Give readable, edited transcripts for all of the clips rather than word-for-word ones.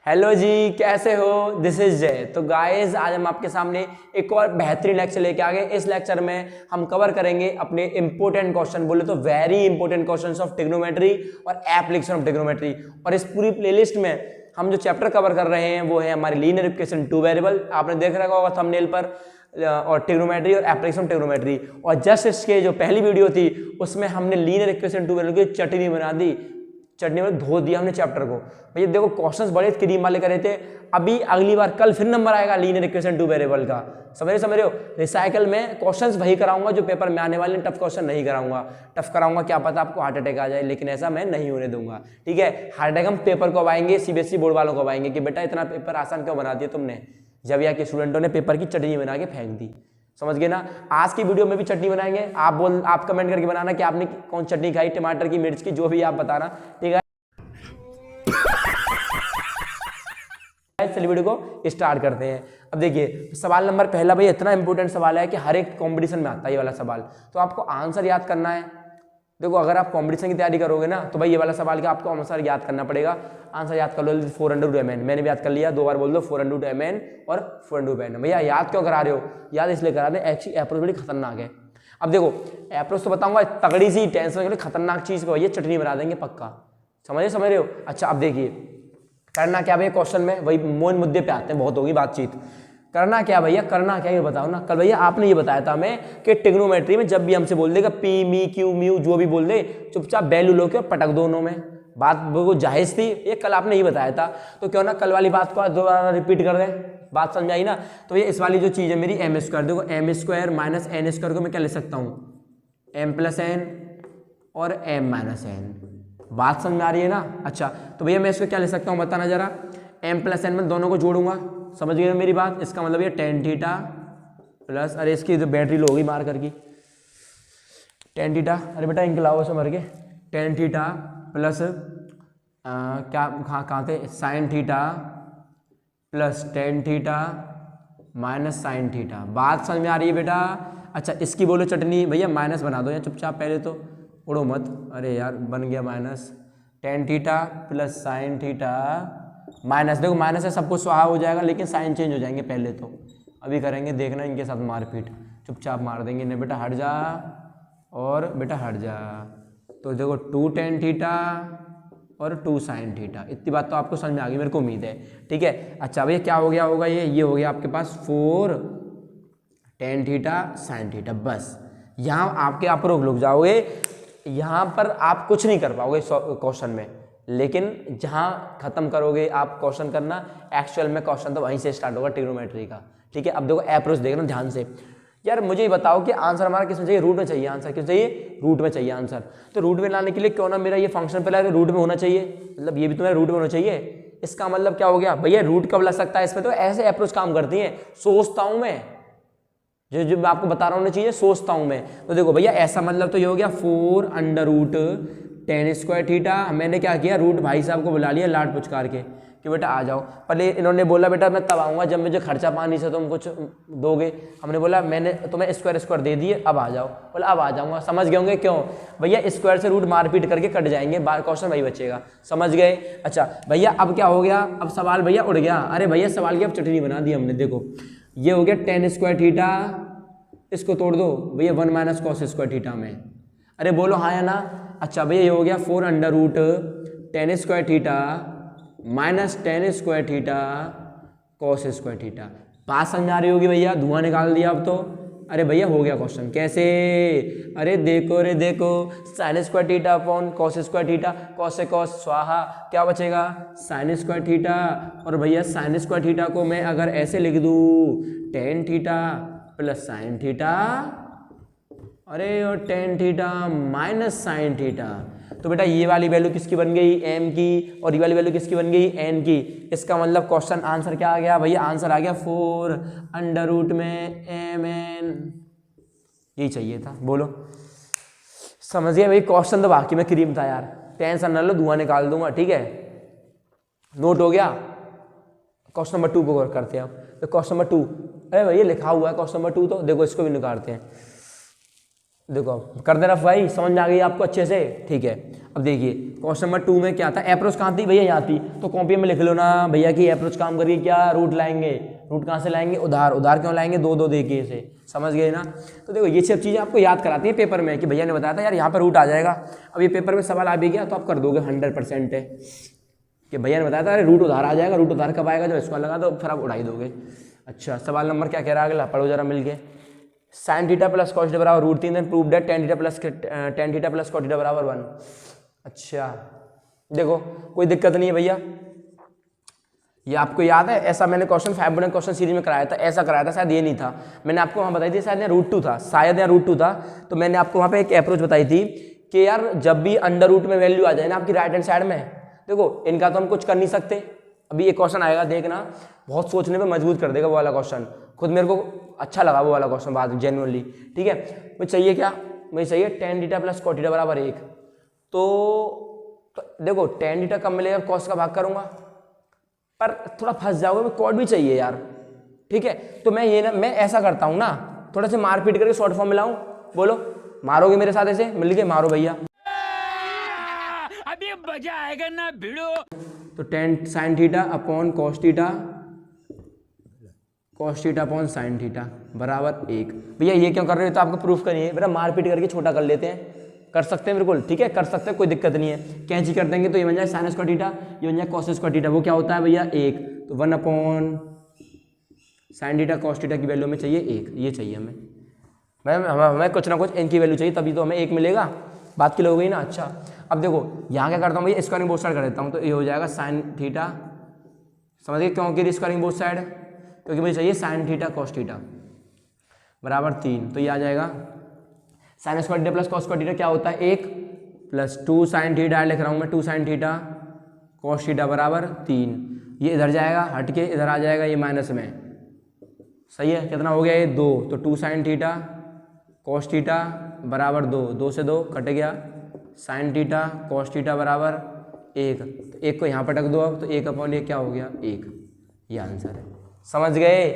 Hello जी, कैसे हो? This is जय। तो गाइस, आज हम आपके सामने एक और बेहतरीन लेक्चर लेके आ गए। इस लेक्चर में हम कवर करेंगे अपने इंपॉर्टेंट क्वेश्चन, बोले तो very important questions of trigonometry और एप्लीकेशन ऑफ ट्रिग्नोमेट्री। और इस पूरी प्लेलिस्ट में हम जो चैप्टर कवर कर रहे हैं वो है हमारी लीनियर इक्वेशन टू वेरिएबल, आपने देख रखा होगा थंबनेल पर, और ट्रिग्नोमेट्री और एप्लीकेशन ऑफ ट्रिग्नोमेट्री। और जस्ट इसके जो पहली वीडियो थी उसमें हमने लीनियर इक्वेशन टू वेरिएबल की चटनी बना दी, चटनी में धो दिया हमने चैप्टर को। भैया देखो, क्वेश्चंस बड़े क्रीम वाले करे थे। अभी अगली बार कल फिर नंबर आएगा लीनियर इक्वेशन टू वेरिएबल का, समझ रहे हो? रिसाइकल में क्वेश्चंस वही कराऊंगा जो पेपर में आने वाले, टफ क्वेश्चन नहीं कराऊंगा। टफ कराऊंगा क्या पता आपको हार्ट अटैक आ जाए, लेकिन ऐसा मैं नहीं होने दूंगा, ठीक है? हार्ट अटैक हम पेपर को आएंगे, सीबीएसई बोर्ड वालों को आएंगे कि बेटा इतना पेपर आसान क्यों बना दिया तुमने, जब यहाँ के स्टूडेंटों ने पेपर की चटनी बना के फेंक दी। समझ गए ना? आज की वीडियो में भी चटनी बनाएंगे। आप कमेंट करके बनाना कि आपने कौन चटनी खाई, टमाटर की, मिर्च की, जो भी आप बताना, ठीक है? चलिए वीडियो को स्टार्ट करते हैं। अब देखिए सवाल नंबर पहला, भाई इतना इंपॉर्टेंट सवाल है कि हर एक कंपटीशन में आता है ये वाला सवाल, तो आपको आंसर याद करना है। देखो, अगर आप कंपटीशन की तैयारी करोगे ना तो भाई ये वाला सवाल का आपको आंसर याद करना पड़ेगा। आंसर याद कर लो 4/2mn, मैंने भी याद कर लिया, 2 बार बोल दो 4/2mn और 4/2mn। भैया याद क्यों करा रहे हो? याद इसलिए करा रहे हैं, अप्रोच बड़ी खतरनाक है। अब देखो अप्रोच तो बताऊंगा, तगड़ी सी टेंशन, खतरनाक चीज को ये चटनी बना देंगे पक्का, समझ रहे हो? अच्छा अब देखिए करना क्या भैया, क्वेश्चन में वही मोन मुद्दे पे आते हैं, बहुत होगी बातचीत। करना क्या भैया, करना क्या ये बताओ ना। कल भैया आपने ये बताया था हमें कि ट्रिग्नोमेट्री में जब भी हमसे बोल देगा पी मी क्यू म्यू जो भी बोल दे, चुपचाप वैल्यू लो के और पटक दोनों में। बात वो जायज थी, ये कल आपने ये बताया था, तो क्यों ना कल वाली बात को दोबारा रिपीट कर रहे हैं, बात समझ आई ना? तो ये इस वाली जो चीज़ है मेरी m², देखो m² माइनस n² को मैं क्या ले सकता हूँ, m+n और m-n। बात समझ में आ रही है ना? अच्छा तो भैया मैं इसको क्या ले सकता हूँ बताना जरा, m+n में दोनों को जोड़ूंगा, समझ गए मेरी बात? इसका मतलब ये tan थीटा प्लस, अरे इसकी जो बैटरी लो होगी मार करके, tan थीटा, अरे बेटा इनके लाओ समझ के, tan थीटा प्लस क्या कहाँ थे, sin theta plus tan theta minus sin theta. बात समझ में आ रही है बेटा? अच्छा इसकी बोलो चटनी, भैया माइनस बना दो या चुपचाप, पहले तो उड़ो मत। अरे यार बन गया minus tan theta plus sin theta minus, देखो माइनस से सब कुछ स्वाहा हो जाएगा लेकिन साइन चेंज हो जाएंगे पहले तो, अभी करेंगे देखना इनके साथ मारपीट, चुपचाप मार देंगे। नहीं बेटा हट जा, और बेटा हट जा। तो देखो 2 tan थीटा और 2 sin थीटा, इतनी बात तो आपको समझ में आ गई मेरे को उम्मीद है, ठीक है? अच्छा भैया क्या हो गया होगा, ये हो गया आपके पास 4 tan थीटा sin थीटा। बस यहाँ आपके आप रुक जाओगे, यहाँ पर आप कुछ नहीं कर पाओगे क्वेश्चन में, लेकिन जहाँ खत्म करोगे आप क्वेश्चन करना, एक्चुअल में क्वेश्चन तो वहीं से स्टार्ट होगा ट्रिग्नोमेट्री का, ठीक है? अब देखो अप्रोच देखना ध्यान से। यार मुझे ये बताओ कि आंसर हमारा किस में चाहिए, रूट में चाहिए आंसर, किस चाहिए? रूट में चाहिए आंसर। तो रूट में लाने के लिए क्यों ना मेरा ये फंक्शन पहले रूट में होना चाहिए, मतलब ये भी तुम्हारा रूट में होना चाहिए। इसका मतलब क्या हो गया भैया, रूट कब लग सकता है इसमें? तो ऐसे अप्रोच काम करती है, सोचता हूँ मैं, जो मैं आपको बता रहा हूँ चीजें सोचता हूँ मैं। तो देखो भैया ऐसा मतलब तो ये हो गया 4/√tan² थीटा। मैंने क्या किया, रूट भाई साहब को बुला लिया लाट पुचकार के कि बेटा आ जाओ। पहले इन्होंने बोला बेटा मैं तब आऊँगा जब मुझे खर्चा पानी से तुम कुछ दोगे। हमने बोला मैंने तुम्हें स्क्वायर दे दिए, अब आ जाओ। बोला अब आ जाऊँगा। समझ गए होंगे क्यों भैया, स्क्वायर से रूट मारपीट करके कट जाएंगे, क्वेश्चन वही बचेगा, समझ गए? अच्छा भैया अब क्या हो गया, अब सवाल भैया उड़ गया। अरे भैया सवाल की अब चटनी बना दी हमने। देखो ये हो गया tan² थीटा, इसको तोड़ दो भैया 1 - cos² थीटा में। अरे बोलो हाँ या ना? अच्छा भैया ये हो गया 4/√tan² theta minus tan² theta cos² theta. बात समझ आ रही होगी भैया, धुआं निकाल दिया अब तो। अरे भैया हो गया क्वेश्चन, कैसे? अरे देखो रे देखो, sin² theta upon cos² theta, cos से cos स्वाहा, क्या बचेगा sin² थीटा। और भैया sin² थीटा को मैं अगर ऐसे लिख दूँ tan theta plus sin theta, अरे और tan theta minus sin theta. तो बेटा ये वाली वैल्यू किसकी बन गई, m की, और ये वाली वैल्यू किसकी बन गई, n की। इसका मतलब क्वेश्चन आंसर क्या आ गया भैया, आंसर आ गया 4/√mn। यही चाहिए था, बोलो समझ गए भाई? क्वेश्चन तो बाकी में क्रीम था यार, टेंशन न लो, धुआं निकाल दूंगा, ठीक है? नोट हो गया? क्वेश्चन नंबर 2 को करते हैं अब। तो क्वेश्चन नंबर 2, अरे भैया लिखा हुआ है क्वेश्चन नंबर 2, तो देखो इसको भी निकालते हैं। देखो कर दे रहा भाई, समझ में आ गई आपको अच्छे से, ठीक है। अब देखिए क्वेश्चन नंबर 2 में क्या था, अप्रोच कहाँ थी भैया, यहाँ थी, तो कॉपी में लिख लो ना भैया कि अप्रोच काम करके क्या रूट लाएंगे, रूट कहाँ से लाएंगे, उधार, उधार क्यों लाएंगे, दो दो देखिए इसे, समझ गए ना। तो देखो ये सब चीज़ें आपको याद कराती है पेपर में कि भैया ने बताया था यार यहाँ पर रूट आ जाएगा। अब ये पेपर में सवाल आ भी गया तो आप कर दोगे 100% है कि भैया ने बताया था अरे रूट उधार आ जाएगा, रूट उधार कब आएगा, जब इसको लगा तो फिर आप उड़ा ही दोगे। अच्छा सवाल नंबर क्या कह रहा है अगला, पढ़ो जरा मिल के। Sine theta plus cos theta बराबर root 3, then prove that tan theta plus cos theta बराबर 1। अच्छा देखो कोई दिक्कत नहीं है भैया, ये आपको याद है, ऐसा मैंने क्वेश्चन 5 क्वेश्चन सीरीज में कराया था, ऐसा कराया था, शायद ये नहीं था, मैंने आपको वहाँ बताई थी शायद यहाँ रूट 2 था, शायद यहाँ रूट 2 था। तो मैंने आपको वहाँ पे एक अप्रोच बताई थी कि यार जब भी अंडर रूट में वैल्यू आ जाए ना आपकी राइट हैंड साइड में, देखो इनका तो हम कुछ कर नहीं सकते। अभी ये क्वेश्चन आएगा देखना, बहुत सोचने में मजबूत कर देगा वो वाला क्वेश्चन, खुद मेरे को अच्छा लगा वो वाला क्वेश्चन बात जेन्युइनली, ठीक है। मुझे चाहिए क्या, मुझे चाहिए ten theta plus cos theta बराबर 1। तो देखो टेन थीटा कब मिलेगा, कॉस का भाग करूंगा, पर थोड़ा फंस जाओगे, मैं कॉट भी चाहिए यार, ठीक है। तो मैं ये ना, मैं ऐसा करता हूँ ना, थोड़ा से मार पीट करके शॉर्ट फॉर्म मिलाऊं, बोलो मारोगे मेरे साथ ऐसे मिल के, मारो भैया, अभी मजा आएगा ना भिड़ो। तो ten sign theta upon cos theta, cos theta upon sine theta बराबर 1। भैया ये क्यों कर रहे हो, तो आपको प्रूफ करिए, मेरा मारपीट करके छोटा कर लेते हैं, कर सकते हैं बिल्कुल, ठीक है कर सकते हैं, कोई दिक्कत नहीं है। कैंची कर देंगे तो ये बन जाए साइन स्क्वायर थीटा, ये बन जाए कॉस स्क्वायर थीटा, वो क्या होता है भैया 1, तो 1 upon sine theta cos theta की वैल्यू में चाहिए 1, ये चाहिए हमें, हमें कुछ ना कुछ इनकी वैल्यू चाहिए, तभी तो हमें 1 मिलेगा, बात क्लियर हो गई ना। अच्छा अब देखो यहाँ क्या करता हूँ भैया, स्क्वायरिंग बोथ साइड कर देता हूँ, तो ये हो जाएगा साइन थीटा, समझ गए क्यों की स्क्वायरिंग बोथ साइड, क्योंकि मुझे चाहिए साइन थीटा कॉस थीटा बराबर 3, तो ये आ जाएगा sign square theta plus cos square theta क्या होता है 1 प्लस 2 साइन थीटा लिख रहा हूँ मैं, 2 साइन थीटा कॉस थीटा बराबर 3, ये इधर जाएगा हट के इधर आ जाएगा ये माइनस में, सही है, कितना हो गया ये 2, तो 2 साइन थीटा कॉस थीटा बराबर 2, 2 से 2 कट गया, साइन थीटा कॉस थीटा बराबर 1, तो 1 को यहाँ पटक दो अब, तो 1 अपॉन ये क्या हो गया 1, ये आंसर है, समझ गए,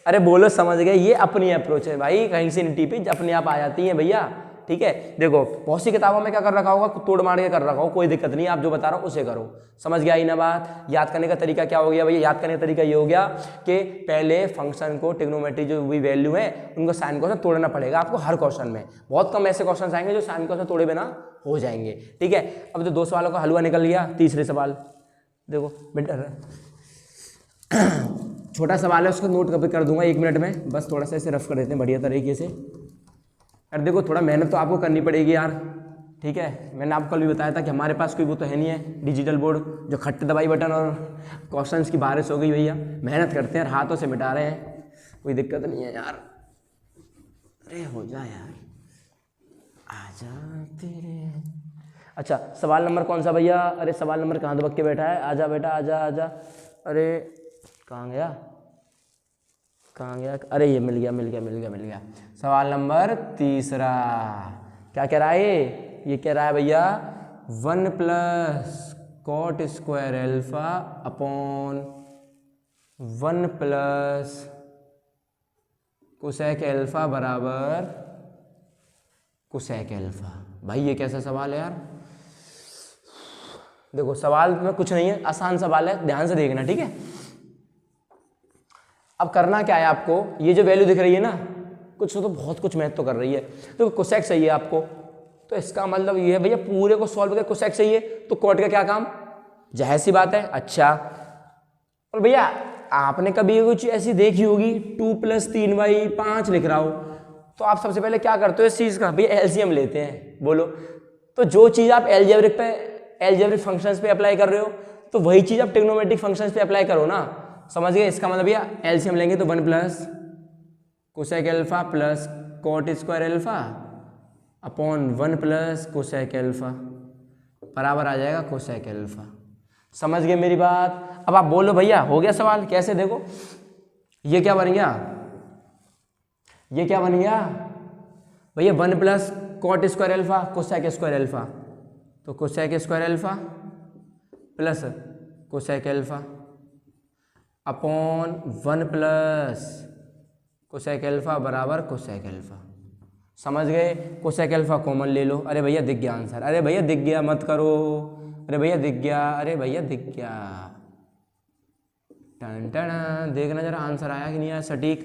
अरे बोलो समझ गए, ये अपनी अप्रोच है भाई, कहीं से नहीं टिपी, अपने आप आ जाती है भैया, ठीक है। देखो बहुत सी किताबों में क्या कर रखा होगा, तोड़ मार के कर रखा हो, कोई दिक्कत नहीं, आप जो बता रहा हो उसे करो, समझ गया ही ना बात। याद करने का तरीका क्या हो गया भैया, याद करने का तरीका ये हो गया कि पहले फंक्शन को ट्रिग्नोमेट्री जो भी वैल्यू है उनको साइन को तोड़ना पड़ेगा आपको हर क्वेश्चन में, बहुत कम ऐसे क्वेश्चन आएंगे जो साइन को तोड़े बिना हो जाएंगे, ठीक है। अब तो 2 सवालों का हलवा निकल गया, तीसरे सवाल देखो बेटर छोटा सवाल है, उसको नोट कभी कर दूंगा 1 मिनट में, बस थोड़ा सा इसे रफ कर देते हैं बढ़िया तरीके से। यार देखो थोड़ा मेहनत तो आपको करनी पड़ेगी यार, ठीक है। मैंने आपको कल भी बताया था कि हमारे पास कोई वो तो है नहीं है डिजिटल बोर्ड जो खट्टे दबाई बटन और क्वेश्चंस की बारिश हो गई भैया, मेहनत करते हैं, हाथों से मिटा रहे हैं, कोई दिक्कत नहीं है यार, अरे हो जा यार, आजा तेरे। अच्छा सवाल नंबर कौन सा भैया, अरे सवाल नंबर कहाँ दबक के बैठा है, आजा बेटा आजा आजा, अरे कहाँ गया, अरे ये मिल गया। सवाल नंबर तीसरा क्या कह रहा है ये कह रहा है भैया 1 plus cot square alpha upon 1 plus cosec alpha बराबर कोसेक एल्फा। भाई ये कैसा सवाल है यार, देखो सवाल में कुछ नहीं है, आसान सवाल है, ध्यान से देखना, ठीक है। अब करना क्या है आपको, ये जो वैल्यू दिख रही है ना, कुछ तो बहुत कुछ मैथ तो कर रही है, तो कोसेक चाहिए आपको, तो इसका मतलब ये है भैया पूरे को सॉल्व करके कोसेक चाहिए, तो कॉट का क्या काम, जाहिर सी बात है। अच्छा और भैया आपने कभी कुछ ऐसी देखी होगी 2 + 3y5 लिख रहा हो, तो आप सबसे पहले क्या करते हो इस चीज़ का, भैया एलसीएम लेते हैं, बोलो। तो जो चीज़ आप एल्जेब्रिक फंक्शंस पे अप्लाई कर रहे हो, तो वही चीज़ आप ट्रिग्नोमेट्रिक फंक्शंस पे अप्लाई करो ना, समझ गए। इसका मतलब भैया एलसीएम लेंगे तो 1 plus cosec alpha plus cot square alpha upon 1 plus cosec alpha बराबर आ जाएगा कोसेक एल्फा, समझ गए मेरी बात। अब आप बोलो भैया हो गया सवाल, कैसे, देखो ये क्या बन गया, ये क्या बन गया भैया 1 plus cot square alpha cosec square alpha, तो cosec square alpha plus cosec alpha upon 1 plus cosec alpha बराबर कोसेक एल्फा, समझ गए। कोसेक अल्फा कॉमन ले लो। अरे भैया दिख गया आंसर, अरे भैया दिख गया, मत करो, अरे भैया दिख गया, अरे भैया दिख गया। टन टन, देखना जरा आंसर आया कि नहीं आया सटीक।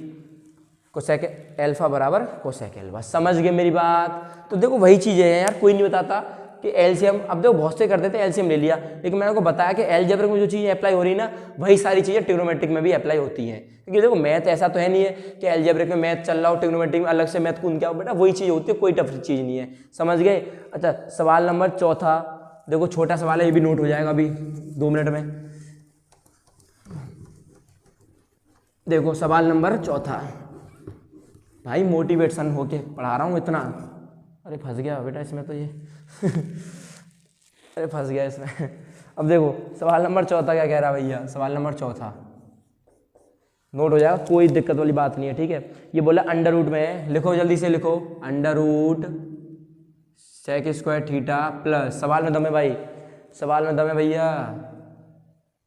कोसेक अल्फा बराबर कोसेक अल्फा, समझ गए मेरी बात। तो देखो वही चीज़ें हैं यार, कोई नहीं बताता कि एलसीएम। अब देखो बहुत से करते थे एलसीएम ले लिया, लेकिन मैंने आपको बताया कि अलजेब्रा में जो चीज़ें अप्लाई हो रही है ना, वही सारी चीज़ें ट्रिग्नोमेट्रिक में भी अप्लाई होती हैं। क्योंकि देखो मैथ ऐसा तो है नहीं है कि अलजेब्रिक में मैथ चल रहा हो, ट्रिग्नोमेट्रिक में अलग से मैथ कूद क्या हो, बेटा वही चीज़ होती है, कोई टफ चीज़ नहीं है। समझ गए। अच्छा सवाल नंबर चौथा, देखो छोटा सवाल है, ये भी नोट हो जाएगा अभी 2 मिनट में। देखो सवाल नंबर चौथा, भाई मोटिवेशन होके पढ़ा रहा हूँ इतना। अरे फंस गया बेटा इसमें तो ये अरे फंस गया इसमें। अब देखो सवाल नंबर चौथा क्या कह रहा है भैया, सवाल नंबर चौथा नोट हो जाएगा, कोई दिक्कत वाली बात नहीं है, ठीक है। ये बोला अंडर रूट में, लिखो जल्दी से लिखो, under root sec square theta plus, सवाल में दम है भाई, सवाल में दम है भैया,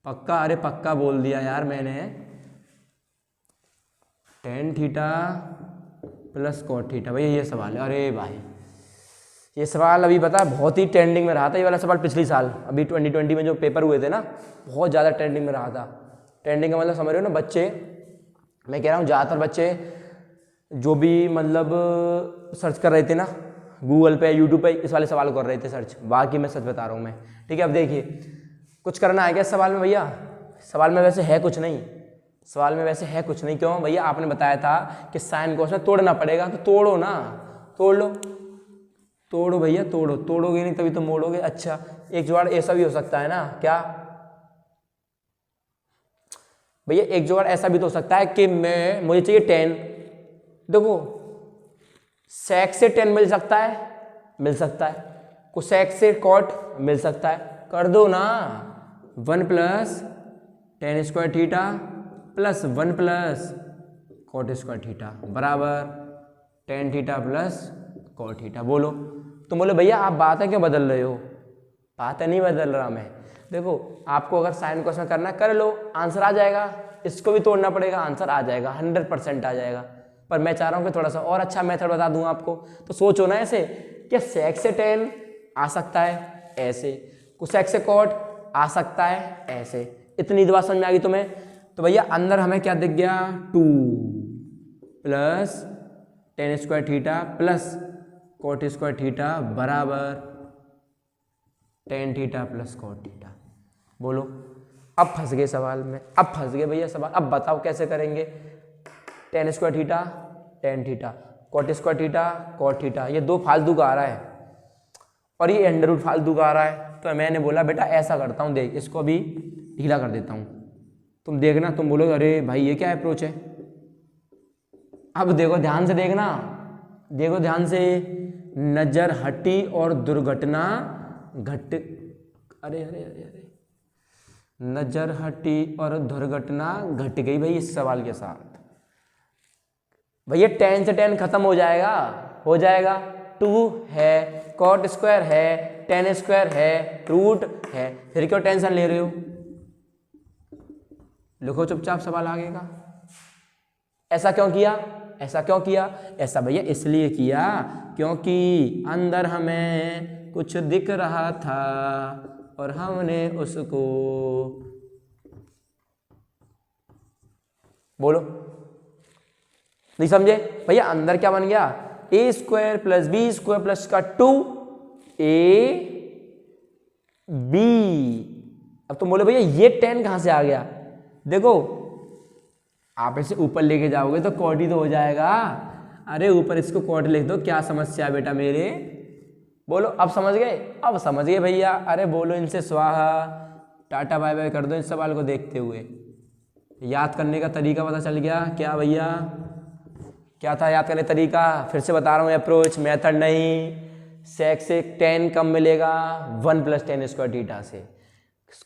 पक्का, अरे पक्का बोल दिया यार मैंने, tan theta plus cot theta, भैया ये सवाल है। अरे भाई ये सवाल अभी पता है बहुत ही ट्रेंडिंग में रहा था, ये वाला सवाल पिछली साल अभी 2020 में जो पेपर हुए थे ना, बहुत ज़्यादा ट्रेंडिंग में रहा था। ट्रेंडिंग का मतलब समझ रहे हो ना, बच्चे, मैं कह रहा हूँ ज़्यादातर बच्चे जो भी मतलब सर्च कर रहे थे ना गूगल पे यूट्यूब पे, इस वाले सवाल कर रहे थे सर्च, बाकी मैं सच बता रहा हूँ मैं, ठीक है। अब देखिए कुछ करना है क्या इस सवाल में भैया, सवाल में वैसे है कुछ नहीं, सवाल में वैसे है कुछ नहीं। क्यों भैया, आपने बताया था कि साइन को उसमें तोड़ना पड़ेगा, तो तोड़ो ना, तोड़ लो, तोड़ो भैया तोड़ो, तोड़ोगे नहीं तभी तो मोड़ोगे। अच्छा एक जुगाड़ ऐसा भी हो सकता है ना, क्या भैया, एक जुगाड़ ऐसा भी तो हो सकता है कि मुझे चाहिए 10, देखो सेक से 10 मिल सकता है, मिल सकता है, कोसेक से कॉट मिल सकता है, कर दो ना, 1 plus tan square theta plus 1 plus cot square theta बराबर tan theta plus cot theta. बोलो, तुम बोले भैया आप बातें क्यों बदल रहे हो, बातें नहीं बदल रहा मैं। देखो आपको अगर साइन क्वेश्चन करना कर लो, आंसर आ जाएगा, इसको भी तोड़ना पड़ेगा, आंसर आ जाएगा, 100% आ जाएगा। पर मैं चाह रहा हूँ कि थोड़ा सा और अच्छा मेथड बता दूँ आपको। तो सोचो ना ऐसे, क्या सेक से 10 आ सकता है ऐसे, कोसेक से कॉट आ सकता है ऐसे, इतनी बात समझ में आ गई तुम्हें। तो भैया अंदर हमें क्या दिख गया, 2 plus tan square theta plus cot square theta बराबर tan theta plus cot theta. बोलो, अब फंस गए सवाल में, अब फंस गए भैया सवाल। अब बताओ कैसे करेंगे, tan square theta tan theta, cot square theta cot theta, ये 2 फालतू का आ रहा है और ये अंडर रूट फालतू का आ रहा है। तो मैंने बोला बेटा ऐसा करता हूँ, देख इसको अभी ढीला कर देता हूँ, तुम देखना, तुम बोलोगे अरे भाई ये क्या अप्रोच है। अब देखो ध्यान से देखना, देखो ध्यान से, नजर हटी और दुर्घटना घट, अरे अरे अरे अरे, नजर हटी और दुर्घटना घट गई भाई इस सवाल के साथ। भैया 10 से 10 खत्म हो जाएगा, हो जाएगा, 2 है, कॉट स्क्वायर है, टेन स्क्वायर है, रूट है, फिर क्यों टेंशन ले रहे हो, लिखो चुपचाप सवाल आगे का। ऐसा क्यों किया, ऐसा क्यों किया, ऐसा भैया इसलिए किया क्योंकि अंदर हमें कुछ दिख रहा था और हमने उसको, बोलो नहीं समझे भैया, अंदर क्या बन गया, a square plus b square plus का 2ab। अब तुम बोले भैया ये 10 कहां से आ गया, देखो आप इसे ऊपर लेके जाओगे तो कॉट ही तो हो जाएगा। अरे ऊपर इसको कॉट लिख दो, क्या समस्या है बेटा मेरे, बोलो अब समझ गए, अब समझ गए भैया। अरे बोलो इनसे स्वाहा, टाटा बाय बाय कर दो इस सवाल को देखते हुए। याद करने का तरीका पता चल गया क्या भैया, क्या था याद करने तरीका, फिर से बता रहा हूँ, अप्रोच मेथड नहीं। सेक से 10 कम मिलेगा 1 प्लस टेन स्क्वायर थीटा से,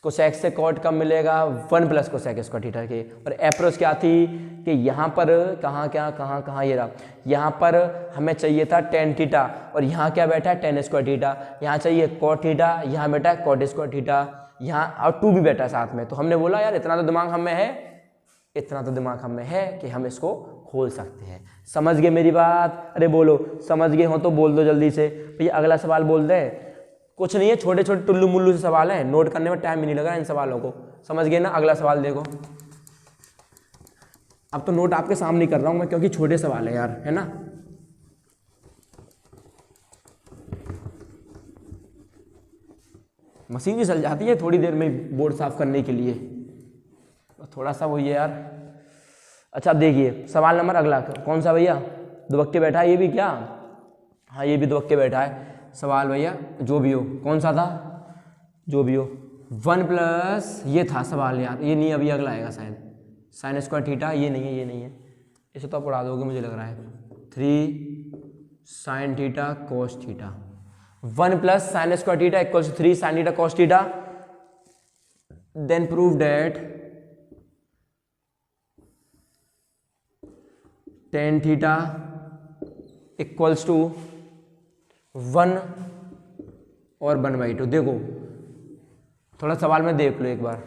कोसेक से कॉट कम मिलेगा 1 प्लस कोसेक स्क्वायर थीटा के। और अप्रोच क्या थी कि यहाँ पर कहाँ ये रहा, यहाँ पर हमें चाहिए था टेन थीटा और यहाँ क्या बैठा है टेन स्क्वायर थीटा, यहाँ चाहिए कॉट थीटा, यहाँ बैठा है कॉट स्क्वायर थीटा, यहाँ और 2 भी बैठा है साथ में। तो हमने बोला यार इतना तो दिमाग हमें है, इतना तो दिमाग हम में है कि हम इसको खोल सकते हैं। समझ गए मेरी बात? अरे बोलो, समझ गए हो तो बोल दो जल्दी से। भैया अगला सवाल बोल दे। कुछ नहीं है, छोटे छोटे टुल्लू मुल्लू से सवाल हैं, नोट करने में टाइम भी नहीं लगा इन सवालों को। समझ गए ना? अगला सवाल देखो। अब तो नोट आपके सामने कर रहा हूं मैं, क्योंकि छोटे सवाल है यार, है ना। मशीन भी चल जाती है थोड़ी देर में बोर्ड साफ करने के लिए, थोड़ा सा वही है यार। अच्छा अब देखिए सवाल नंबर अगला कौन सा भैया? दुबक्के बैठा है ये भी क्या? हाँ ये भी दुबक्के बैठा है। सवाल भैया जो भी हो, कौन सा था? जो भी हो। 1 प्लस ये था सवाल यार, ये नहीं, अभी अगला आएगा शायद। साइन स्क्वायर थीटा, ये नहीं है, ये नहीं है, इसे तो आप उड़ा दोगे मुझे लग रहा है। 3 sine theta cos theta. 1 plus sine square theta equals 3 sine theta cos theta. Then prove that tan theta equals to 1 और 1/2। देखो थोड़ा सवाल में देख लो एक बार,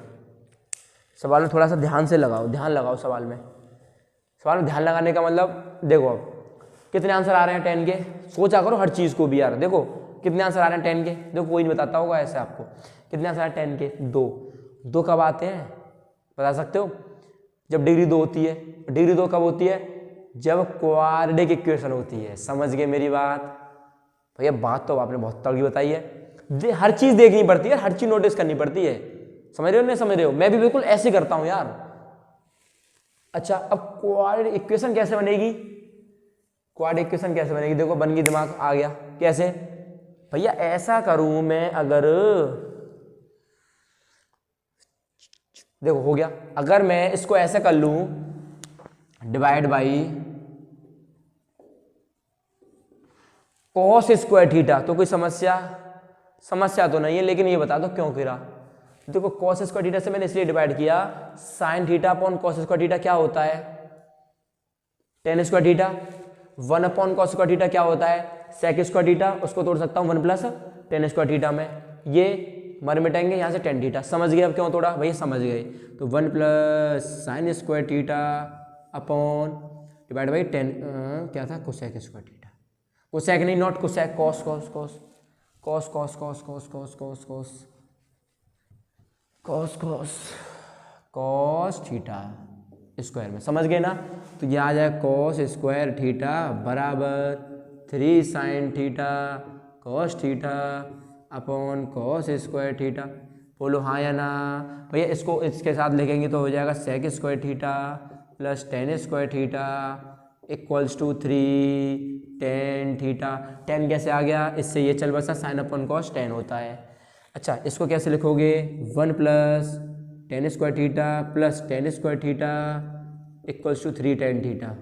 सवाल में थोड़ा सा ध्यान से लगाओ, ध्यान लगाओ सवाल में। सवाल में ध्यान लगाने का मतलब देखो अब कितने आंसर आ रहे हैं 10 के, सोचा करो हर चीज़ को भी यार। देखो कितने आंसर आ रहे हैं 10 के, देखो कोई नहीं बताता होगा ऐसे आपको। कितने आंसर आ रहे हैं 10 के? 2 कब आते हैं बता सकते हो? जब डिग्री 2 होती है। डिग्री 2 कब होती है? जब क्वाड्रेटिक इक्वेशन होती है। समझ गए मेरी बात? भैया बात तो आपने बहुत तगड़ी बताई है। हर चीज़ देखनी पड़ती है, हर चीज़ नोटिस करनी पड़ती है। समझ रहे हो नहीं समझ रहे हो? मैं भी बिल्कुल ऐसे करता हूँ यार। अच्छा अब क्वाड्रेटिक इक्वेशन कैसे बनेगी? क्वाड्रेटिक इक्वेशन कैसे बनेगी? देखो बन गई, दिमाग आ गया। कैसे भैया? ऐसा करूं मैं, अगर देखो हो गया, अगर मैं इसको ऐसे कर लूं divide by cos square theta, तो कोई समस्या तो नहीं है, लेकिन ये बता दो क्यों गिरा। देखो कॉस स्क्वायर थीटा से मैंने इसलिए डिवाइड किया, sine theta upon cos square theta क्या होता है? Tan square theta. 1 upon cos square theta क्या होता है? Sec square theta. उसको तोड़ सकता हूँ 1 प्लस टेन स्क्वायर थीटा में, ये मर मिटाएंगे यहाँ से टेन थीटा। समझ गए अब क्यों तोड़ा? भैया समझ गए। तो 1 plus sine square theta upon divide by 10 क्या था? Cosec square theta. कोसेक नहीं, not cosec, cos cos cos cos cos cos cos cos cos cos cos cos cos theta square में। समझ गए ना? तो ये आ जाए कॉस स्क्वायर थीटा बराबर 3 sine theta cos theta upon cos square theta. बोलो हाँ या ना? भैया इसको इसके साथ लिखेंगे तो हो जाएगा sec square theta plus tan square theta equals to 3 tan theta. 10 कैसे आ गया? इससे ये चल बसा, साइन अपॉन कॉस 10 होता है। अच्छा इसको कैसे लिखोगे? 1 plus tan square theta plus tan square theta equals to 3 tan theta.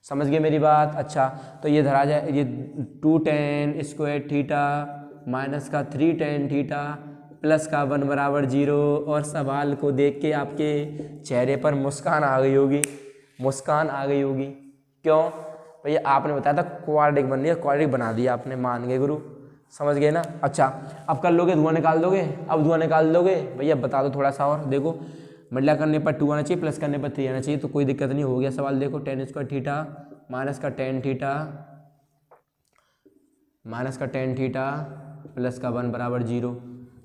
समझ गए मेरी बात? अच्छा तो ये धरा जाए, ये 2 टेन स्क्वायर थीटा माइनस का 3 टेन थीटा प्लस का 1 बराबर 0। और सवाल को देख के आपके चेहरे पर मुस्कान आ गई होगी, मुस्कान आ गई होगी। क्यों भैया? आपने बताया था क्वाड्रेटिक बननी है, क्वाड्रेटिक बना दिया आपने, मान गए गुरु। समझ गए ना? अच्छा अब कर लोगे, धुआं निकाल दोगे? अब धुआं निकाल दोगे? भैया बता दो थोड़ा सा और। देखो मल्टीप्लाई करने पर 2 आना चाहिए, प्लस करने पर 3 आना चाहिए, तो कोई दिक्कत नहीं। हो गया सवाल। देखो टेन स्क्वायर थीटा माइनस का टेन थीटा माइनस का टेन थीटा प्लस का 1 बराबर 0।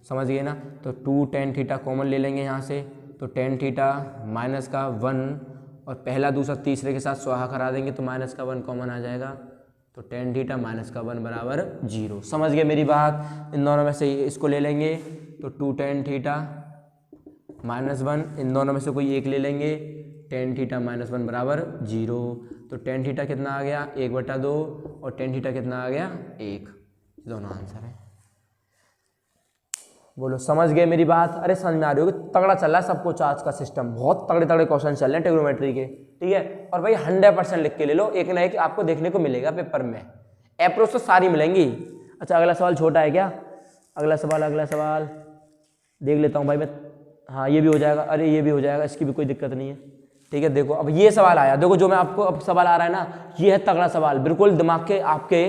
समझ गए ना? तो 2 टेन थीटा कॉमन ले लेंगे यहाँ से, तो टेन थीटा माइनस का 1 और पहला दूसरा तीसरे के साथ स्वाहा करा देंगे तो माइनस का 1 कॉमन आ जाएगा, तो टेन थीटा माइनस का 1 बराबर 0। समझ गए मेरी बात? इन दोनों में से इसको ले लेंगे तो 2 टेन थीटा माइनस 1, इन दोनों में से कोई एक ले लेंगे, टेन थीटा माइनस 1 बराबर 0। तो टेन थीटा कितना आ गया? 1/2 और टेन थीटा कितना आ गया? 1। दोनों आंसर है। बोलो समझ गए मेरी बात? अरे समझ में आ रही होगी, तगड़ा चल रहा है सब कुछ आज का सिस्टम, बहुत तगड़े तगड़े क्वेश्चन चल रहे हैं ट्रिग्नोमेट्री के, ठीक है। और भाई 100% लिख के ले लो, एक ना एक आपको देखने को मिलेगा पेपर में, अप्रोच तो सारी मिलेंगी। अच्छा अगला सवाल छोटा है क्या? अगला सवाल देख लेता हूँ भाई मैं। हाँ ये भी हो जाएगा, अरे ये भी हो जाएगा, इसकी भी कोई दिक्कत नहीं है, ठीक है। देखो अब ये सवाल आया, देखो जो मैं आपको अब सवाल आ रहा है ना, ये है तगड़ा सवाल, बिल्कुल दिमाग के आपके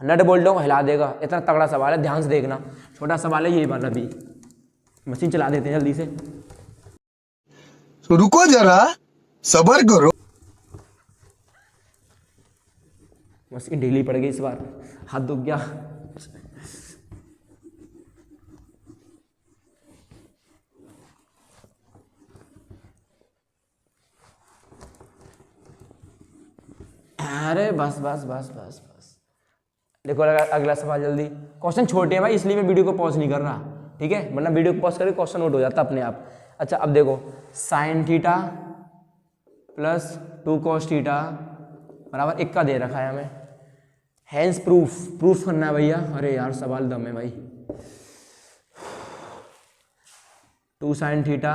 नट बोल्टों को हिला देगा, इतना तगड़ा सवाल है, ध्यान से देखना। छोटा सवाल है ये वाला भी, मशीन चला देते हैं जल्दी से। तो रुको जरा। सबर करो। उसकी ढीली पड़ गई इस बार, हाथ दुख गया। अरे बस बस बस बस बस। देखो अगला सवाल जल्दी। क्वेश्चन छोटे हैं भाई, इसलिए मैं वीडियो को पॉज नहीं कर रहा, ठीक है, वरना वीडियो को पॉज करके क्वेश्चन नोट हो जाता अपने आप। अच्छा अब देखो, sign theta plus 2 cos theta बराबर 1 का दे रखा है हमें। हैंस प्रूफ करना है भैया। अरे यार सवाल दम है भाई। 2 साइन थीटा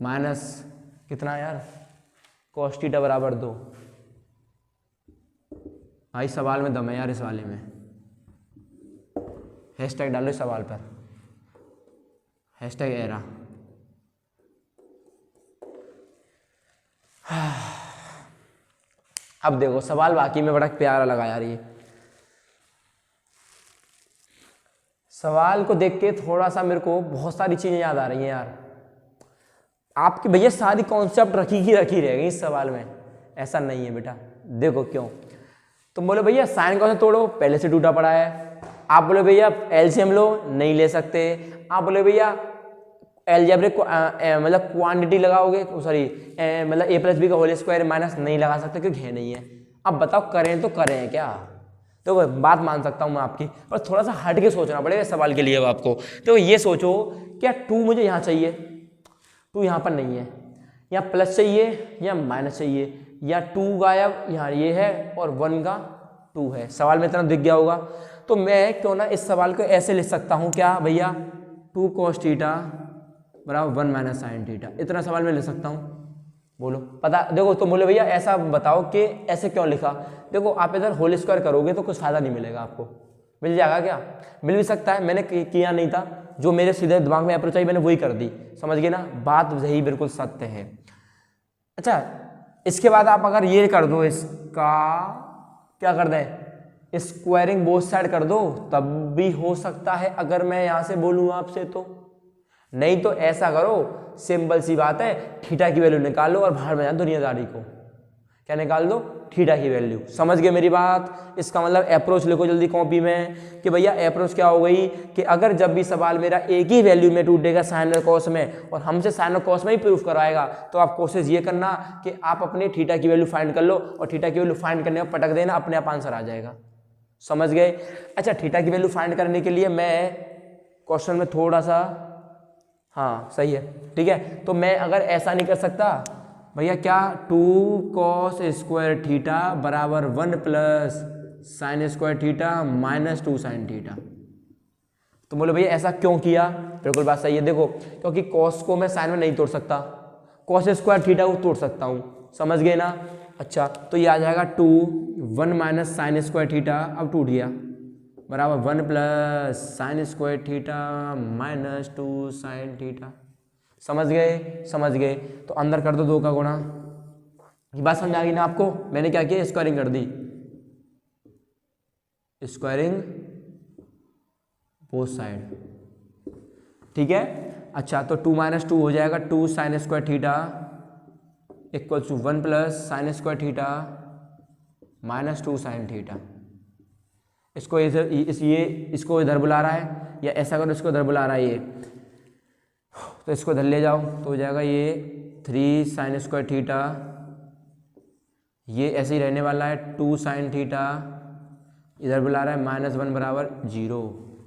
माइनस कितना यार, कॉस थीटा बराबर 2। भाई सवाल में दम है यार, इस वाले में। हैशटैग डालो इस सवाल पर, हैशटैग एरा। अब देखो सवाल वाकई में बड़ा प्यारा लगा यार। ये सवाल को देख के थोड़ा सा मेरे को बहुत सारी चीजें याद आ रही हैं यार। आपके भैया सारी कॉन्सेप्ट रखी रह गई इस सवाल में। ऐसा नहीं है बेटा, देखो क्यों। तुम बोले भैया साइन कॉस तोड़ो, पहले से टूटा पड़ा है। आप बोले भैया एलसीएम लो, नहीं ले सकते। आप बोले भैया एलजेब्रिक मतलब क्वांटिटी लगाओगे, सॉरी मतलब a प्लस बी का होल स्क्वायर माइनस, नहीं लगा सकते क्योंकि है नहीं है। अब बताओ करें तो करें क्या। तो बात मान सकता हूँ मैं आपकी, पर थोड़ा सा हट के सोचना पड़ेगा इस सवाल के लिए अब आपको। तो ये सोचो क्या 2 मुझे यहाँ चाहिए, 2 यहाँ पर नहीं है, यहाँ प्लस चाहिए या माइनस चाहिए, या 2 गायब, यहाँ ये है और 1 का 2 है। सवाल में इतना दिख गया होगा। तो मैं क्यों ना इस सवाल को ऐसे लिख सकता हूँ क्या भैया, 2 cos थीटा बराबर 1 माइनस साइन थीटा। इतना सवाल में लिख सकता हूँ। बोलो पता, देखो तुम बोले भैया ऐसा बताओ कि ऐसे क्यों लिखा। देखो आप इधर होल स्क्वायर करोगे तो कुछ फायदा नहीं मिलेगा आपको। मिल जाएगा क्या, मिल भी सकता है, मैंने किया नहीं था, जो मेरे सीधे दिमाग में अप्रोच आई मैंने वही कर दी। समझ गए ना, बात यही बिल्कुल सत्य है। अच्छा इसके बाद आप अगर ये कर दो, इसका क्या कर दें, स्क्वायरिंग बोथ साइड कर दो, तब भी हो सकता है अगर मैं यहां से बोलूँ आपसे तो। नहीं तो ऐसा करो, सिंपल सी बात है, थीटा की वैल्यू निकाल लो और बाहर में जाओ दुनियादारी को। क्या निकाल दो, थीटा की वैल्यू। समझ गए मेरी बात। इसका मतलब अप्रोच लिखो जल्दी कॉपी में कि भैया अप्रोच क्या हो गई कि अगर जब भी सवाल मेरा एक ही वैल्यू में टूटेगा साइन और कॉस में, और हमसे साइन और कॉस में ही प्रूफ करवाएगा, तो आप कोशिश ये करना कि आप अपने थीटा की वैल्यू फाइंड कर लो, और थीटा की वैल्यू फाइंड करने में पटक देना, अपने आप आंसर आ जाएगा। समझ गए। अच्छा थीटा की वैल्यू फाइंड करने के लिए मैं क्वेश्चन में थोड़ा सा, हाँ सही है, ठीक है। तो मैं अगर ऐसा नहीं कर सकता भैया, क्या 2 cos स्क्वायर थीटा बराबर 1 plus sine square theta minus 2 sine theta. तो बोले भैया ऐसा क्यों किया, बिल्कुल बात सही है। देखो क्योंकि cos को मैं साइन में नहीं तोड़ सकता, cos स्क्वायर थीटा को तोड़ सकता हूँ। समझ गए ना। अच्छा तो ये आ जाएगा 2 1 माइनस साइन स्क्वायर थीटा, अब टूट गया, बराबर 1 plus sine square theta minus 2 sine theta. समझ गए, समझ गए। तो अंदर कर दो 2 का गुणा। ये बात समझ आ गई ना आपको। मैंने क्या किया, स्क्वायरिंग कर दी, स्क्वायरिंग बोथ साइड, ठीक है। अच्छा तो 2 माइनस 2 हो जाएगा 2 sine square theta equal to 1 plus sine square theta minus 2 sine theta. इसको इधर इसको इधर बुला रहा है, या ऐसा करो इसको इधर बुला रहा है ये, तो इसको इधर ले जाओ तो हो जाएगा ये 3 साइन स्क्वायर थीटा, ये ऐसे ही रहने वाला है 2 साइन थीटा, इधर बुला रहा है -1 बराबर 0।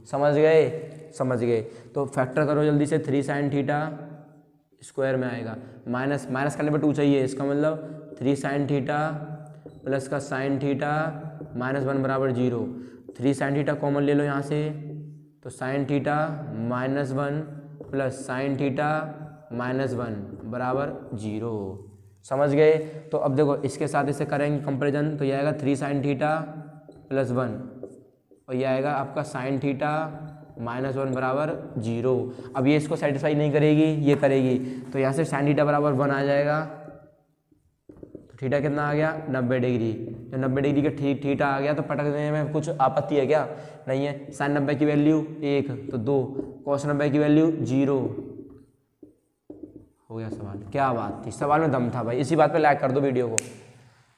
समझ गए, समझ गए। तो फैक्टर करो जल्दी से, 3 साइन थीटा स्क्वायर में आएगा, माइनस माइनस करने पर 2 चाहिए, इसका मतलब 3 साइन थीटा प्लस का साइन थीटा -1 बराबर 0। 3 साइन थीटा कॉमन ले लो यहाँ से, तो sine theta -1 plus sine theta -1 बराबर 0। समझ गए। तो अब देखो इसके साथ इसे करेंगे कंपेरिजन, तो ये आएगा 3 साइन थीटा प्लस 1, और ये आएगा आपका साइन थीटा -1 बराबर 0। अब ये इसको सेटिस्फाई नहीं करेगी, ये करेगी, तो यहाँ से साइन थीटा बराबर 1 आ जाएगा। तो थीटा कितना आ गया, 90 डिग्री। जब 90 डिग्री का थीटा आ गया तो पटक देने में कुछ आपत्ति है क्या, नहीं है। साइन 90 की वैल्यू 1 तो 2, कॉस 90 की वैल्यू 0 हो गया सवाल, क्या बात थी, सवाल में दम था भाई, इसी बात पे लाइक कर दो वीडियो को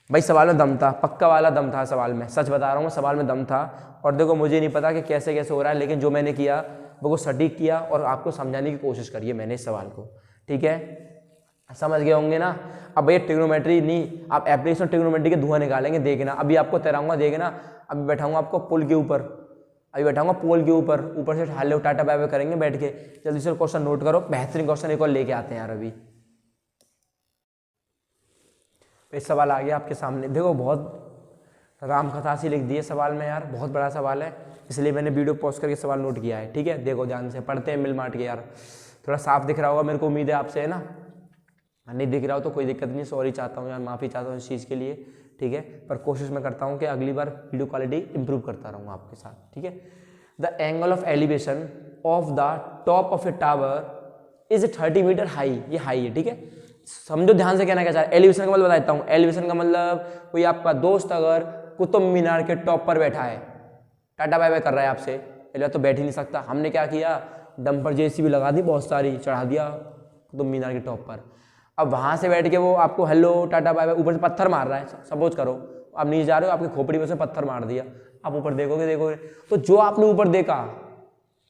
भाई, सवाल में दम था, पक्का वाला दम था सवाल में, सच बता रहा हूँ, सवाल में दम था। और देखो मुझे नहीं पता कि कैसे कैसे हो रहा है, लेकिन जो मैंने किया वो सटीक किया और आपको समझाने की कोशिश करी है मैंने इस सवाल को, ठीक है, समझ गए होंगे ना। अब भैया ट्रिग्नोमेट्री नहीं, आप एप्लीकेशन ट्रिग्नोमेट्री के धुआं निकालेंगे, देखना अभी आपको तैराऊंगा, देखना अभी बैठाऊंगा आपको पुल के ऊपर, अभी बैठाऊंगा पोल के ऊपर से हेलो टाटा बाय बाय करेंगे बैठ के। जल्दी से क्वेश्चन नोट करो, बेहतरीन क्वेश्चन एक और लेके आते हैं यार। अभी इस सवाल आ गया आपके सामने, देखो बहुत राम कथा सी लिख दी है सवाल में यार, बहुत बड़ा सवाल है, इसलिए मैंने वीडियो पॉज करके सवाल नोट किया है, ठीक है। देखो ध्यान से पढ़ते हैं मिल माट के यार, थोड़ा साफ दिख रहा होगा मेरे को, उम्मीद है आपसे, है ना। नहीं दिख रहा हो तो कोई दिक्कत नहीं, सॉरी चाहता हूँ यार, माफ़ी चाहता हूँ इस चीज़ के लिए, ठीक है। पर कोशिश मैं करता हूँ कि अगली बार वीडियो क्वालिटी इंप्रूव करता रहूँ आपके साथ, ठीक है। The angle of elevation of the top of a tower is 30 metre high, ये हाई है, ठीक है। समझो ध्यान से, कहना क्या चाह रहा है, एलिवेशन का मतलब बता देता हूँ। एलिवेशन का मतलब कोई आपका दोस्त अगर कुतुब मीनार के टॉप पर बैठा है, टाटा बाय बाय कर रहा है आपसे, पहले तो बैठ ही नहीं सकता, हमने क्या किया, डंपर जेसीबी लगा दी बहुत सारी, चढ़ा दिया कुतुब मीनार के टॉप पर। अब वहाँ से बैठ के वो आपको हेलो टाटा बाय बाय, ऊपर से पत्थर मार रहा है, सपोज करो आप नीचे जा रहे हो, आपकी खोपड़ी में से पत्थर मार दिया, आप ऊपर देखोगे, तो जो आपने ऊपर देखा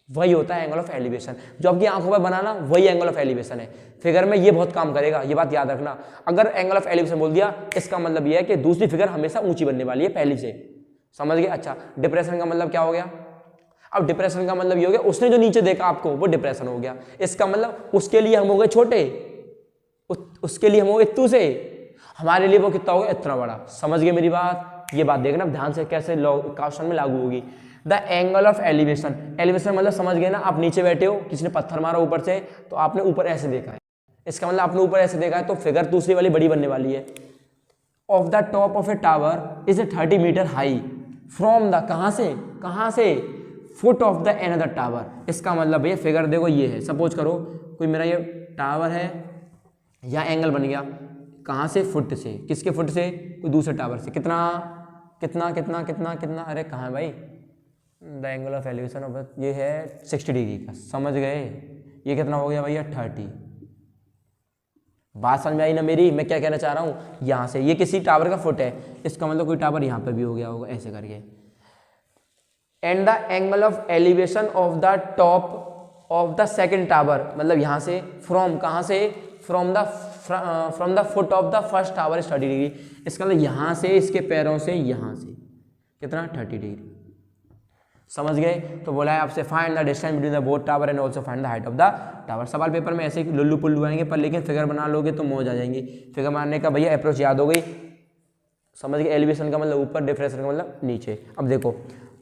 वही होता है एंगल ऑफ एलिवेशन, जो आपकी आंखों पर बनाना वही एंगल ऑफ एलिवेशन है। फिगर में ये बहुत काम करेगा, ये बात याद रखना। अगर एंगल ऑफ एलिवेशन बोल दिया, इसका मतलब ये है कि दूसरी फिगर हमेशा ऊंची बनने वाली है पहली से, समझ गए। अच्छा, डिप्रेशन का मतलब क्या हो गया, अब डिप्रेशन का मतलब ये हो गया उसने जो नीचे देखा आपको वो डिप्रेशन हो गया, इसका मतलब उसके लिए हम हो गए छोटे, उसके लिए हम हो गए इतू से, हमारे लिए वो कितना हो गया, इतना बड़ा। समझ गए मेरी बात, ये बात देखना ध्यान से कैसे क्वेश्चन में लागू होगी। The angle of elevation, elevation मतलब समझ गए ना, आप नीचे बैठे हो, किसी ने पत्थर मारा ऊपर से, तो आपने ऊपर ऐसे देखा है, इसका मतलब आपने ऊपर ऐसे देखा है, तो फिगर दूसरी वाली बड़ी बनने वाली है। Of the top of a tower is 30 metre high from the, कहाँ से foot of the another tower, इसका मतलब भैया फिगर देखो ये है, सपोज करो कोई मेरा ये टावर है, या एंगल बन गया, कहाँ से, फुट से, किसके फुट से, कोई दूसरे टावर से, कितना कितना कितना कितना कितना, अरे कहाँ है भाई, the angle of elevation of, ये है 60 डिग्री का, समझ गए, ये कितना हो गया भैया 30। बात समझ में आई ना मेरी, मैं क्या कहना चाह रहा हूँ, यहाँ से ये किसी टावर का फुट है, इसका मतलब कोई टावर यहाँ पे भी हो गया होगा ऐसे करके। And the angle of elevation of the top of the second tower, मतलब यहाँ से फ्रॉम, कहाँ से, from the foot of the first tower 30 degree, इसका मतलब यहाँ से, इसके पैरों से यहाँ से कितना 30 डिग्री, समझ गए। तो बोला है आपसे find the distance between the both tower and also find the height of the tower. सवाल पेपर में ऐसे लुल्लू पुल्लू आएंगे, पर लेकिन फिगर बना लोगे तो मौज आ जाएंगी। फिगर मारने का भैया अप्रोच याद हो गई, समझ गए। एलिवेशन का मतलब ऊपर, डिफ्रेशन का मतलब नीचे। अब देखो,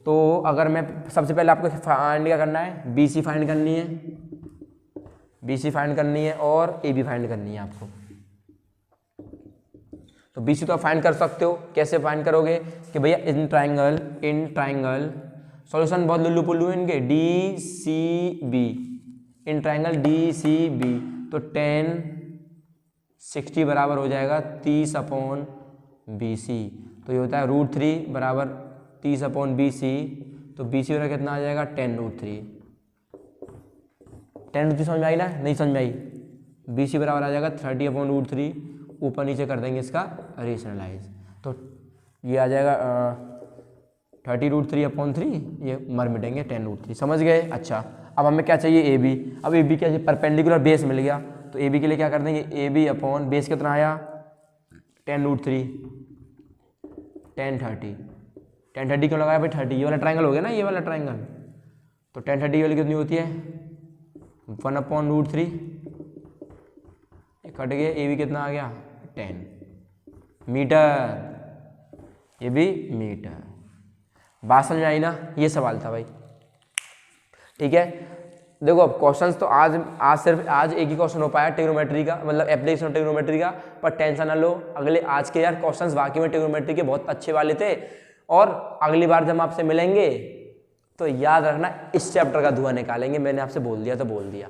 तो अगर मैं सबसे पहले आपको फाइंड क्या करना है, BC फाइंड करनी है, BC फाइंड करनी है और AB फाइंड करनी है आपको। तो BC तो आप फाइंड कर सकते हो, कैसे फाइंड करोगे कि भैया इन ट्राइंगल सॉल्यूशन बहुत लुल्लू पुल्लू है इनके, DCB, इन ट्राइंगल DCB, तो 10 60 बराबर हो जाएगा 30/BC, तो ये होता है √3 बराबर 30/BC, तो BC वाला कितना आ जाएगा 10√3। 10√3 समझ में आई ना, नहीं समझ में आई, BC बराबर आ जाएगा 30/√3, ऊपर नीचे कर देंगे इसका रेशनलाइज, तो ये आ जाएगा 30√3/3, ये मर मिटेंगे 10√3, समझ गए। अच्छा, अब हमें क्या चाहिए, AB। अब AB क्या चाहिए, परपेंडिकुलर बेस मिल गया, तो AB के लिए क्या कर देंगे, AB बेस कितना आया 10√3, 1030 क्यों लगाया भाई 30, ये वाला ट्राइंगल हो गया ना, ये वाला ट्राइंगल, तो 1030 वाली कितनी होती है 1/√3, कट गया, AB कितना आ गया 10 मीटर, ये भी मीटर। बात समझ में आई ना, ये सवाल था भाई, ठीक है। देखो अब क्वेश्चंस तो आज सिर्फ एक ही क्वेश्चन हो पाया ट्रिग्नोमेट्री का, मतलब एप्लीकेशन ट्रिग्नोमेट्री का, पर टेंशन ना लो, अगले आज के यार क्वेश्चंस वाकई में ट्रिग्नोमेट्री के बहुत अच्छे वाले थे, और अगली बार जब आपसे मिलेंगे तो याद रखना इस चैप्टर का धुआं निकालेंगे, मैंने आपसे बोल दिया तो बोल दिया।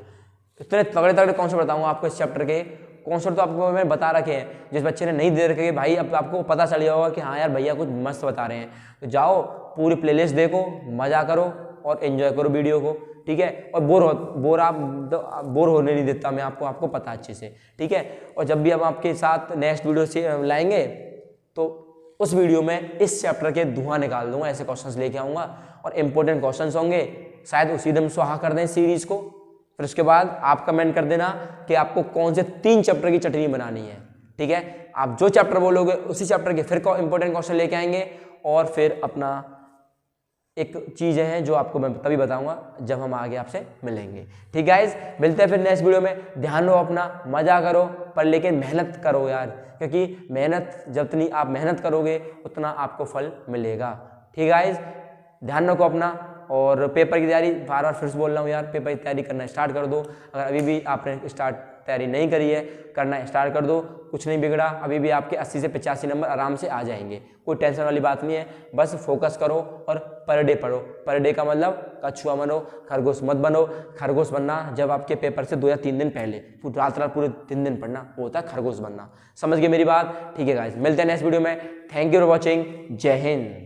इतने तगड़े तगड़े कॉन्सेप्ट बताऊंगा आपको इस चैप्टर के, कॉन्सेप्ट तो आपको मैंने बता रखे हैं, जिस बच्चे ने नहीं दे रखे भाई अब आपको पता चल गया होगा कि हाँ यार भैया कुछ मस्त बता रहे हैं, तो जाओ पूरी प्लेलिस्ट देखो, मजा करो और एंजॉय करो वीडियो को, ठीक है। और बोर होने नहीं देता मैं आपको पता है अच्छे से, ठीक है। और जब भी हम आपके साथ नेक्स्ट वीडियो से लाएंगे तो उस वीडियो में इस चैप्टर के धुआं निकाल दूंगा, ऐसे क्वेश्चंस लेके आऊंगा और इंपॉर्टेंट क्वेश्चंस होंगे, शायद उसी दिन स्वाहा कर दें सीरीज को। फिर उसके बाद आप कमेंट कर देना कि आपको कौन से 3 चैप्टर की चटनी बनानी है, ठीक है। आप जो चैप्टर बोलोगे उसी चैप्टर के फिर इंपॉर्टेंट क्वेश्चन लेके आएंगे और फिर अपना एक चीज़ें हैं जो आपको मैं तभी बताऊंगा जब हम आगे आपसे मिलेंगे, ठीक है गाइस। मिलते हैं फिर नेक्स्ट वीडियो में। ध्यान रखो अपना, मजा करो पर लेकिन मेहनत करो यार, क्योंकि मेहनत जितनी आप मेहनत करोगे उतना आपको फल मिलेगा, ठीक है गाइस। ध्यान रखो अपना और पेपर की तैयारी, बार बार फिर से बोल रहा हूँ यार, पेपर की तैयारी करना स्टार्ट कर दो। अगर अभी भी आपने तैयारी नहीं करी है, करना स्टार्ट कर दो, कुछ नहीं बिगड़ा। अभी भी आपके 80 से 85 नंबर आराम से आ जाएंगे, कोई टेंशन वाली बात नहीं है। बस फोकस करो और पर डे पढ़ो। पर डे का मतलब कछुआ बनो, खरगोश मत बनो। खरगोश बनना जब आपके पेपर से 2 या 3 दिन पहले रात पूरे 3 दिन पढ़ना, वो होता है खरगोश बनना। समझ गए मेरी बात, ठीक है गाइस। मिलते हैं नेक्स्ट वीडियो में। Thank you for watching. जय हिंद।